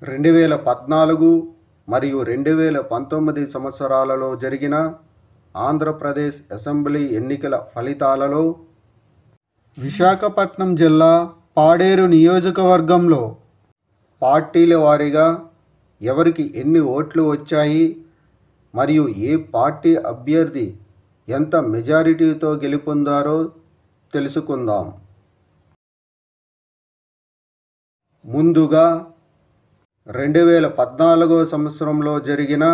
2014 మరియు 2019 సంవత్సరాలలో జరిగిన ఆంధ్రప్రదేశ్ అసెంబ్లీ ఎన్నికల ఫలితాలలో విశాఖపట్నం జిల్లా పాడేరు నియోజకవర్గంలో పార్టీల వారీగా ఎవరికి ఎన్ని ఓట్లు వచ్చాయి మరియు ఏ పార్టీ అభ్యర్థి ఎంత మెజారిటీతో గెలుపొందారో తెలుసుకుందాం. ముందుగా 2014 సంవత్సరంలో జరిగిన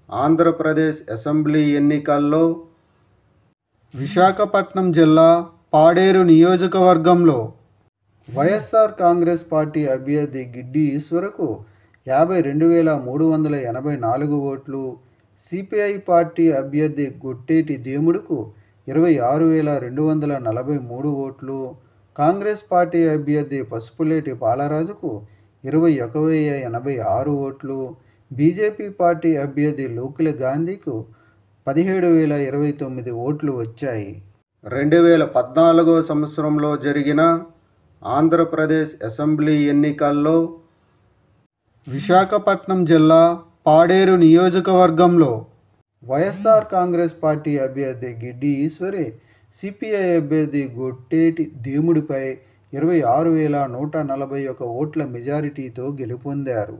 ఆంధ్రప్రదేశ్ అసెంబ్లీ ఎన్నికల్లో విశాఖపట్నం జిల్లా పాడేరు నియోజకవర్గంలో వైఎస్ఆర్ కాంగ్రెస్ పార్టీ అభ్యర్థి గిడ్డి ఈశ్వరకు 52,384 ఓట్లు, సిపిఐ పార్టీ అభ్యర్థి గొట్టేటి దేముడుకు 26,243 ఓట్లు, కాంగ్రెస్ పార్టీ అభ్యర్థి పసుపులేటి బాలరాజుకు 21,086 ఓట్లు, బీజేపీ పార్టీ అభ్యర్థి లోకుల గాంధీకు 17,029 ఓట్లు వచ్చాయి. 2014 సంవత్సరంలో జరిగిన ఆంధ్రప్రదేశ్ అసెంబ్లీ ఎన్నికల్లో విశాఖపట్నం జిల్లా పాడేరు నియోజకవర్గంలో వైఎస్ఆర్ కాంగ్రెస్ పార్టీ అభ్యర్థి గిడ్డి ఈశ్వరి సిపిఐ అభ్యర్థి గొట్టేటి దేముడిపై 26,141 ఓట్ల మెజారిటీతో గెలుపొందారు.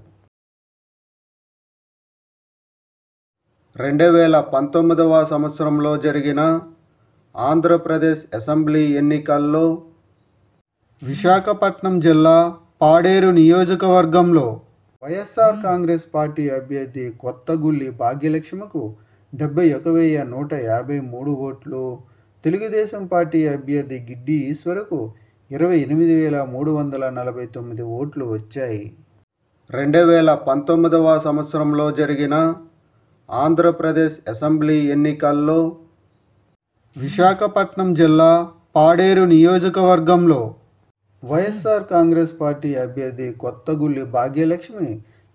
2019 సంవత్సరంలో జరిగిన ఆంధ్రప్రదేశ్ అసెంబ్లీ ఎన్నికల్లో విశాఖపట్నం జిల్లా పాడేరు నియోజకవర్గంలో వైఎస్ఆర్ కాంగ్రెస్ పార్టీ అభ్యర్థి కొత్తగుల్లి భాగ్యలక్ష్మికు 71,153 ఓట్లు, తెలుగుదేశం పార్టీ అభ్యర్థి గిడ్డి ఈశ్వరకు 28,349 ఓట్లు వచ్చాయి. 2019 సంవత్సరంలో జరిగిన ఆంధ్రప్రదేశ్ అసెంబ్లీ ఎన్నికల్లో విశాఖపట్నం జిల్లా పాడేరు నియోజకవర్గంలో వైఎస్ఆర్ కాంగ్రెస్ పార్టీ అభ్యర్థి కొత్తగుల్లి భాగ్యలక్ష్మి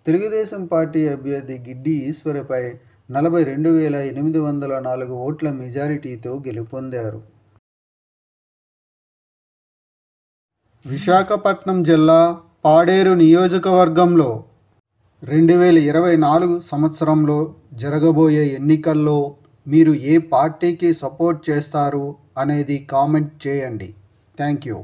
తెలుగుదేశం పార్టీ అభ్యర్థి గిడ్డి ఈశ్వరిపై 42,804 ఓట్ల మెజారిటీతో గెలుపొందారు. విశాఖపట్నం జిల్లా పాడేరు నియోజకవర్గంలో 2024 సంవత్సరంలో జరగబోయే ఎన్నికల్లో మీరు ఏ పార్టీకి సపోర్ట్ చేస్తారు అనేది కామెంట్ చేయండి. Thank you.